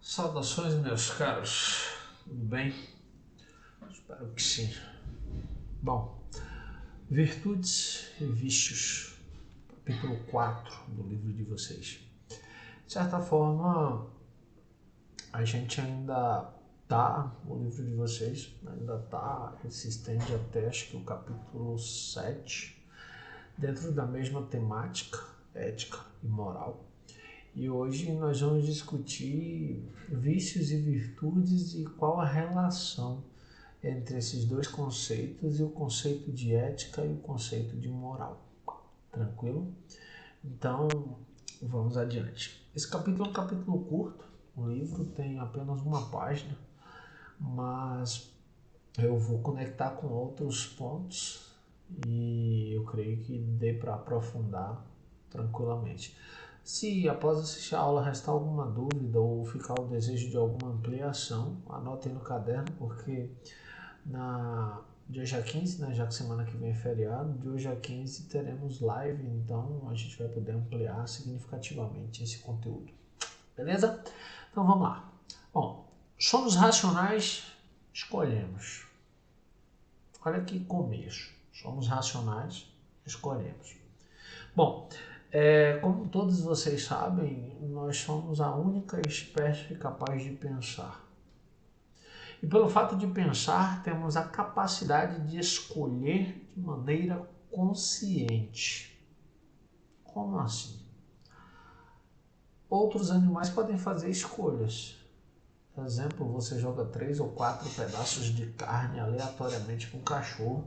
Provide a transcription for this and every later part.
Saudações, meus caros, tudo bem? Espero que sim. Bom, Virtudes e Vícios, capítulo 4 do livro de vocês. De certa forma, a gente ainda o livro de vocês ainda ele se estende até acho que o capítulo 7, dentro da mesma temática, ética e moral. E hoje nós vamos discutir vícios e virtudes e qual a relação entre esses dois conceitos e o conceito de ética e o conceito de moral. Tranquilo? Então, vamos adiante. Esse capítulo é um capítulo curto, o livro tem apenas uma página, mas eu vou conectar com outros pontos e eu creio que dê para aprofundar tranquilamente. Se após assistir a aula restar alguma dúvida ou ficar o desejo de alguma ampliação, anotem no caderno, porque de hoje a 15, né, já que semana que vem é feriado, de hoje a 15 teremos live, então a gente vai poder ampliar significativamente esse conteúdo. Beleza? Então vamos lá. Bom, somos racionais, escolhemos. Olha que começo. Somos racionais, escolhemos. Bom, como todos vocês sabem, nós somos a única espécie capaz de pensar. E pelo fato de pensar, temos a capacidade de escolher de maneira consciente. Como assim? Outros animais podem fazer escolhas. Por exemplo, você joga 3 ou 4 pedaços de carne aleatoriamente para um cachorro,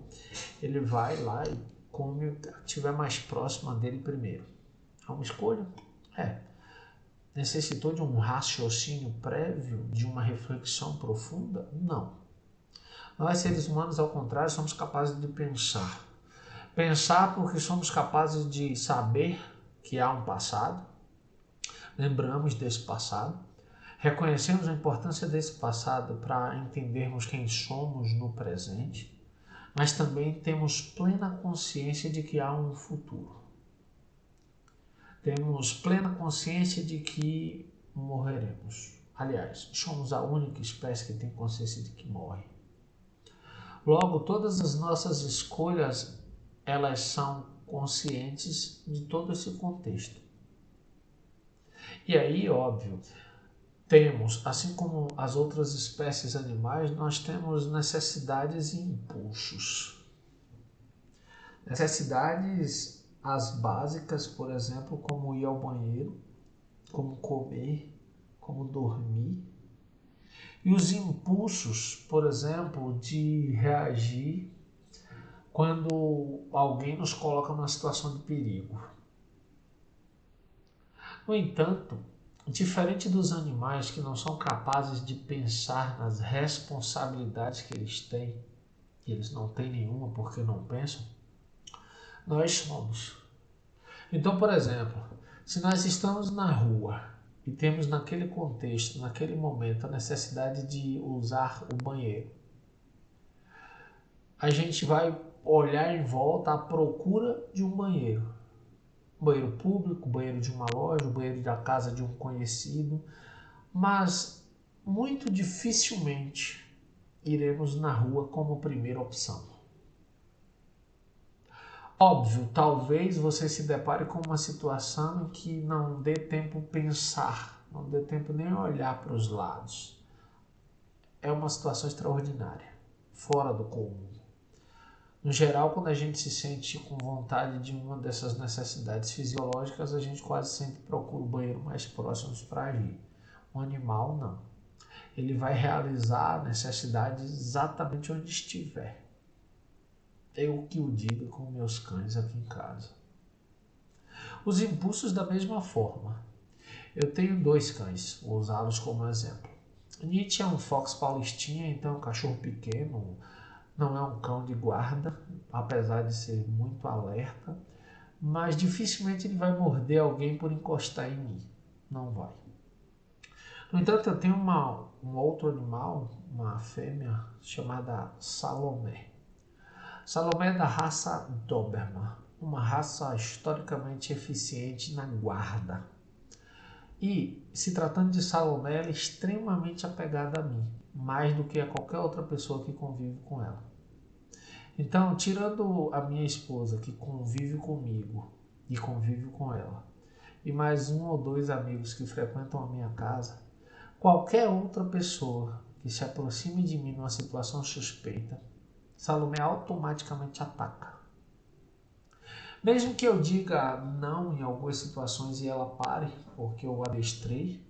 ele vai lá e come o que estiver mais próxima dele primeiro. É uma escolha? Necessitou de um raciocínio prévio, de uma reflexão profunda? Não. Nós, seres humanos, ao contrário, somos capazes de pensar. Pensar porque somos capazes de saber que há um passado, lembramos desse passado, reconhecemos a importância desse passado para entendermos quem somos no presente, mas também temos plena consciência de que há um futuro. Temos plena consciência de que morreremos. Aliás, somos a única espécie que tem consciência de que morre. Logo, todas as nossas escolhas, elas são conscientes de todo esse contexto. E aí, óbvio, temos, assim como as outras espécies animais, nós temos necessidades e impulsos. Necessidades as básicas, por exemplo, como ir ao banheiro, como comer, como dormir. E os impulsos, por exemplo, de reagir quando alguém nos coloca numa situação de perigo. No entanto, diferente dos animais que não são capazes de pensar nas responsabilidades que eles têm, e eles não têm nenhuma porque não pensam, nós somos. Então, por exemplo, se nós estamos na rua e temos naquele contexto, naquele momento, a necessidade de usar o banheiro, a gente vai olhar em volta à procura de um banheiro. Banheiro público, banheiro de uma loja, banheiro da casa de um conhecido, mas muito dificilmente iremos na rua como primeira opção. Óbvio, talvez você se depare com uma situação em que não dê tempo pensar, não dê tempo nem olhar para os lados. É uma situação extraordinária, fora do comum. No geral, quando a gente se sente com vontade de uma dessas necessidades fisiológicas, a gente quase sempre procura o banheiro mais próximo para agir. O animal não. Ele vai realizar a necessidade exatamente onde estiver. Eu que o digo com meus cães aqui em casa. Os impulsos da mesma forma. Eu tenho 2 cães, vou usá-los como exemplo. Nietzsche é um fox paulistinha, então é um cachorro pequeno, não é um cão de guarda, apesar de ser muito alerta, mas dificilmente ele vai morder alguém por encostar em mim. Não vai. No entanto, eu tenho um outro animal, uma fêmea, chamada Salomé. Salomé é da raça Doberman, uma raça historicamente eficiente na guarda. E, se tratando de Salomé, ela é extremamente apegada a mim, mais do que a qualquer outra pessoa que convive com ela. Então, tirando a minha esposa, que convive comigo e convive com ela, e mais 1 ou 2 amigos que frequentam a minha casa, qualquer outra pessoa que se aproxime de mim numa situação suspeita, Salomé automaticamente ataca. Mesmo que eu diga não em algumas situações e ela pare, porque eu adestrei,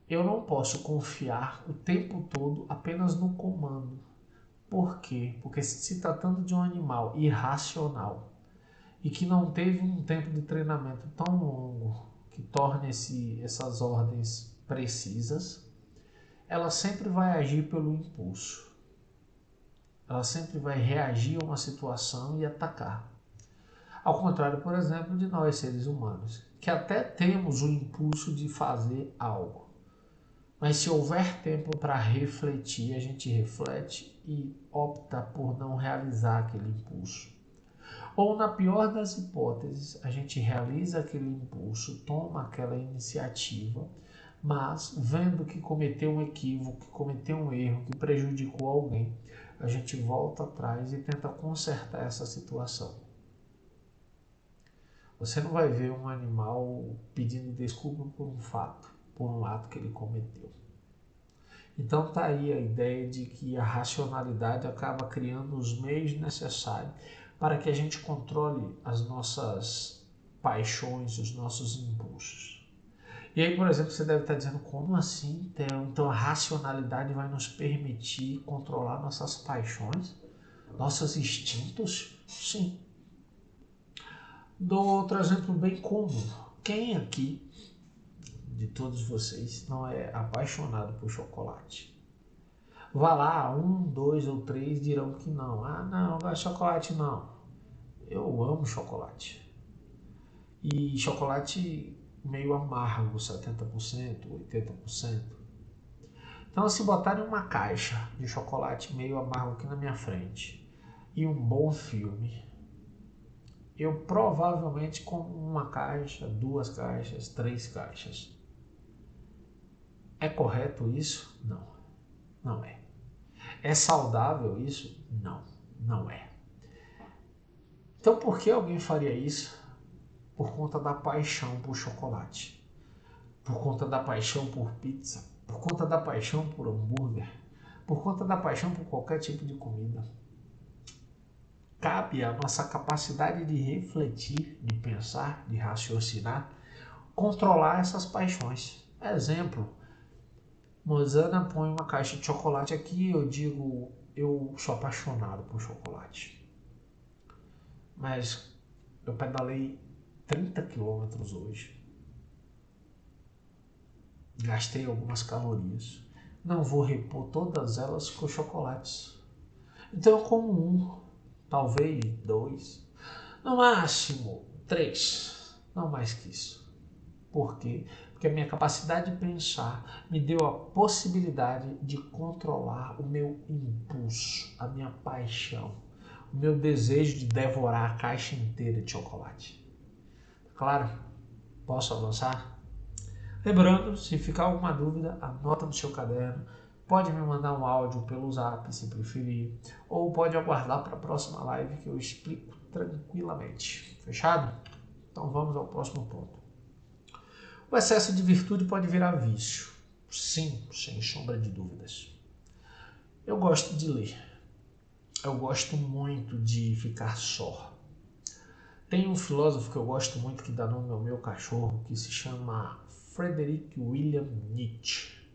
eu não posso confiar o tempo todo apenas no comando. Por quê? Porque se tratando de um animal irracional e que não teve um tempo de treinamento tão longo que torne essas ordens precisas, ela sempre vai agir pelo impulso. Ela sempre vai reagir a uma situação e atacar. Ao contrário, por exemplo, de nós, seres humanos, que até temos o impulso de fazer algo. Mas se houver tempo para refletir, a gente reflete e opta por não realizar aquele impulso. Ou, na pior das hipóteses, a gente realiza aquele impulso, toma aquela iniciativa, mas vendo que cometeu um equívoco, que cometeu um erro, que prejudicou alguém, a gente volta atrás e tenta consertar essa situação. Você não vai ver um animal pedindo desculpa por um fato, por um ato que ele cometeu. Então tá aí a ideia de que a racionalidade acaba criando os meios necessários para que a gente controle as nossas paixões, os nossos impulsos. E aí, por exemplo, você deve estar dizendo, como assim, Theo? Então a racionalidade vai nos permitir controlar nossas paixões, nossos instintos? Sim. Dou outro exemplo bem comum. Quem aqui, de todos vocês, não é apaixonado por chocolate? Vá lá, 1, 2 ou 3 dirão que não. Ah, não, não gosto de chocolate não. Eu amo chocolate. E chocolate meio amargo, 70%, 80%. Então, se botarem uma caixa de chocolate meio amargo aqui na minha frente e um bom filme, eu provavelmente como uma caixa, 2 caixas, 3 caixas. É correto isso? Não, não é. É saudável isso? Não, não é. Então, por que alguém faria isso? Por conta da paixão por chocolate, por conta da paixão por pizza, por conta da paixão por hambúrguer, por conta da paixão por qualquer tipo de comida. Cabe à nossa capacidade de refletir, de pensar, de raciocinar, controlar essas paixões. Exemplo, Mozana põe uma caixa de chocolate aqui e eu digo, eu sou apaixonado por chocolate. Mas eu pedalei 30 quilômetros hoje. Gastei algumas calorias. Não vou repor todas elas com chocolates. Então eu como 1, talvez 2, no máximo 3, não mais que isso. Por quê? Porque a minha capacidade de pensar me deu a possibilidade de controlar o meu impulso, a minha paixão, o meu desejo de devorar a caixa inteira de chocolate. Claro? Posso avançar? Lembrando, se ficar alguma dúvida, anota no seu caderno. Pode me mandar um áudio pelo Zap, se preferir. Ou pode aguardar para a próxima live que eu explico tranquilamente. Fechado? Então vamos ao próximo ponto. O excesso de virtude pode virar vício. Sim, sem sombra de dúvidas. Eu gosto de ler. Eu gosto muito de ficar só. Tem um filósofo que eu gosto muito que dá nome ao meu cachorro, que se chama Friedrich Wilhelm Nietzsche.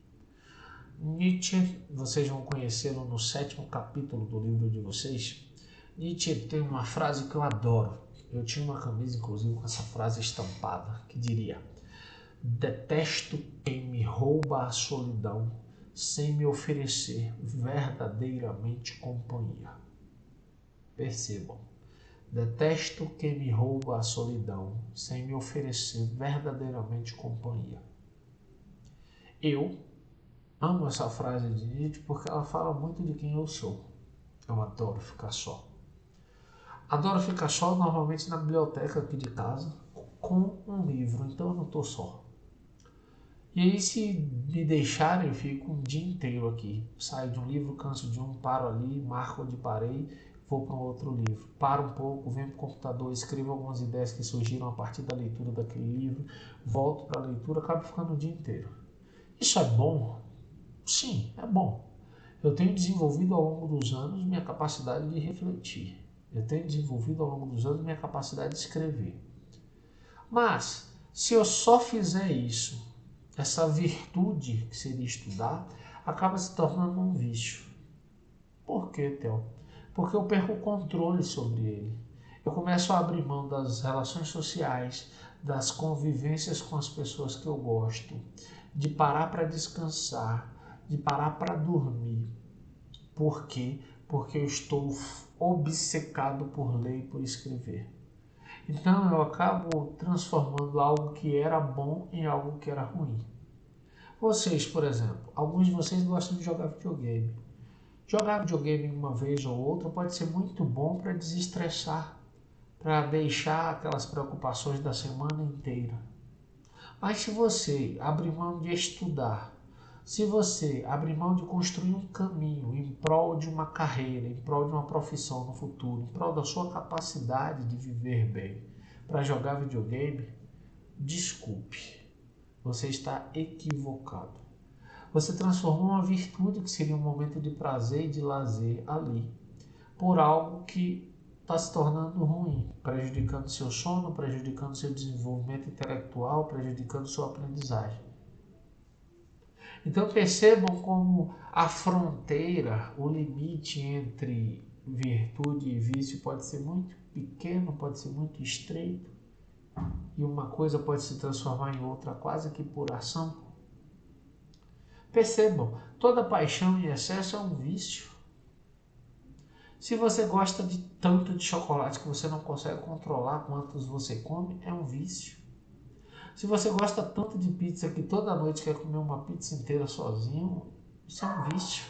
Nietzsche, vocês vão conhecê-lo no 7º capítulo do livro de vocês. Nietzsche tem uma frase que eu adoro. Eu tinha uma camisa, inclusive, com essa frase estampada, que diria: detesto quem me rouba a solidão sem me oferecer verdadeiramente companhia. Percebam. Detesto quem me rouba a solidão sem me oferecer verdadeiramente companhia. Eu amo essa frase de Nietzsche porque ela fala muito de quem eu sou. Eu adoro ficar só. Adoro ficar só normalmente na biblioteca aqui de casa com um livro, então eu não estou só. E aí, se me deixarem, eu fico um dia inteiro aqui. Saio de um livro, canso de um, paro ali, marco onde parei, vou para um outro livro. Paro um pouco, venho para o computador, escrevo algumas ideias que surgiram a partir da leitura daquele livro, volto para a leitura, acabo ficando o dia inteiro. Isso é bom? Sim, é bom. Eu tenho desenvolvido ao longo dos anos minha capacidade de refletir. Eu tenho desenvolvido ao longo dos anos minha capacidade de escrever. Mas, se eu só fizer isso, essa virtude que seria estudar, acaba se tornando um vício. Por quê, Theo? Porque eu perco o controle sobre ele. Eu começo a abrir mão das relações sociais, das convivências com as pessoas que eu gosto, de parar para descansar, de parar para dormir. Por quê? Porque eu estou obcecado por ler e por escrever. Então eu acabo transformando algo que era bom em algo que era ruim. Vocês, por exemplo, alguns de vocês gostam de jogar videogame. Jogar videogame uma vez ou outra pode ser muito bom para desestressar, para deixar aquelas preocupações da semana inteira. Mas se você abrir mão de estudar, se você abrir mão de construir um caminho em prol de uma carreira, em prol de uma profissão no futuro, em prol da sua capacidade de viver bem, para jogar videogame, desculpe, você está equivocado. Você transformou uma virtude que seria um momento de prazer e de lazer ali, por algo que está se tornando ruim, prejudicando seu sono, prejudicando seu desenvolvimento intelectual, prejudicando sua aprendizagem. Então percebam como a fronteira, o limite entre virtude e vício pode ser muito pequeno, pode ser muito estreito, e uma coisa pode se transformar em outra quase que por ação. Percebam, toda paixão em excesso é um vício. Se você gosta de tanto de chocolate que você não consegue controlar quantos você come, é um vício. Se você gosta tanto de pizza que toda noite quer comer uma pizza inteira sozinho, isso é um vício.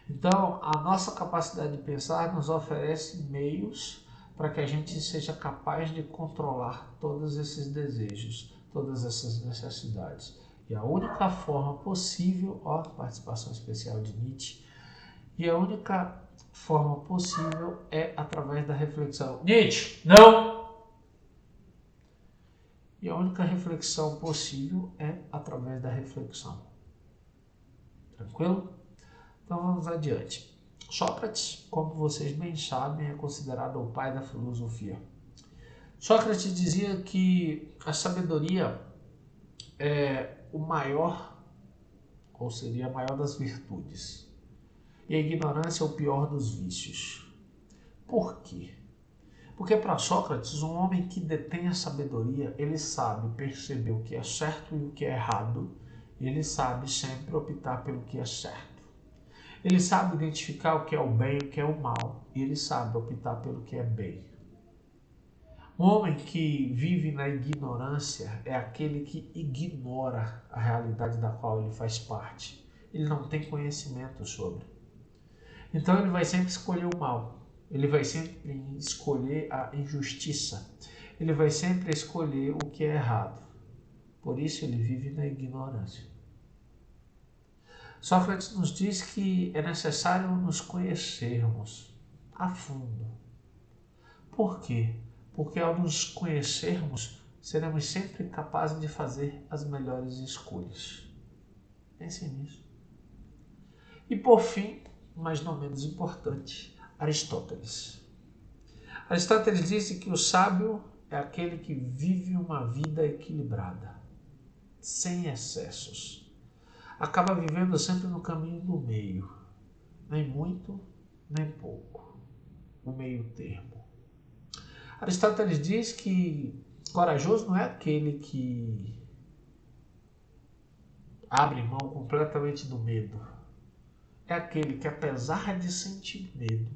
Então, a nossa capacidade de pensar nos oferece meios para que a gente seja capaz de controlar todos esses desejos, todas essas necessidades. E a única forma possível, participação especial de Nietzsche, e a única forma possível é através da reflexão. Nietzsche, não! E a única reflexão possível é através da reflexão. Tranquilo? Então vamos adiante. Sócrates, como vocês bem sabem, é considerado o pai da filosofia. Sócrates dizia que a sabedoria é o maior, ou seria a maior das virtudes, e a ignorância é o pior dos vícios. Por quê? Porque para Sócrates, um homem que detém a sabedoria, ele sabe perceber o que é certo e o que é errado, e ele sabe sempre optar pelo que é certo. Ele sabe identificar o que é o bem e o que é o mal, e ele sabe optar pelo que é bem. Um homem que vive na ignorância é aquele que ignora a realidade da qual ele faz parte. Ele não tem conhecimento sobre. Então ele vai sempre escolher o mal. Ele vai sempre escolher a injustiça. Ele vai sempre escolher o que é errado. Por isso ele vive na ignorância. Sócrates nos diz que é necessário nos conhecermos a fundo. Por quê? Porque ao nos conhecermos, seremos sempre capazes de fazer as melhores escolhas. Pensem nisso. E por fim, mas não menos importante, Aristóteles. Aristóteles disse que o sábio é aquele que vive uma vida equilibrada, sem excessos. Acaba vivendo sempre no caminho do meio, nem muito, nem pouco, o meio termo. Aristóteles diz que corajoso não é aquele que abre mão completamente do medo. É aquele que, apesar de sentir medo,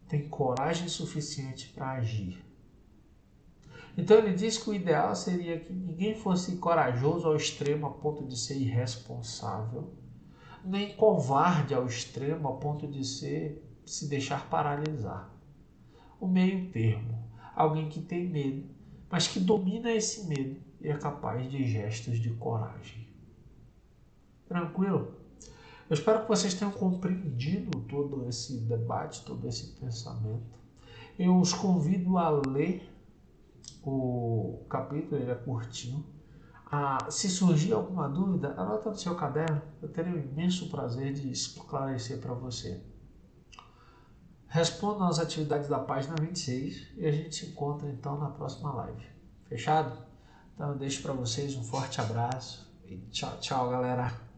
tem coragem suficiente para agir. Então ele diz que o ideal seria que ninguém fosse corajoso ao extremo a ponto de ser irresponsável, nem covarde ao extremo a ponto de se deixar paralisar. O meio termo, alguém que tem medo, mas que domina esse medo e é capaz de gestos de coragem. Tranquilo? Eu espero que vocês tenham compreendido todo esse debate, todo esse pensamento. Eu os convido a ler o capítulo, ele é curtinho. Se surgir alguma dúvida, anota no seu caderno. Eu terei um imenso prazer de esclarecer para você. Respondam às atividades da página 26 e a gente se encontra então na próxima live. Fechado? Então eu deixo para vocês um forte abraço e tchau, tchau, galera.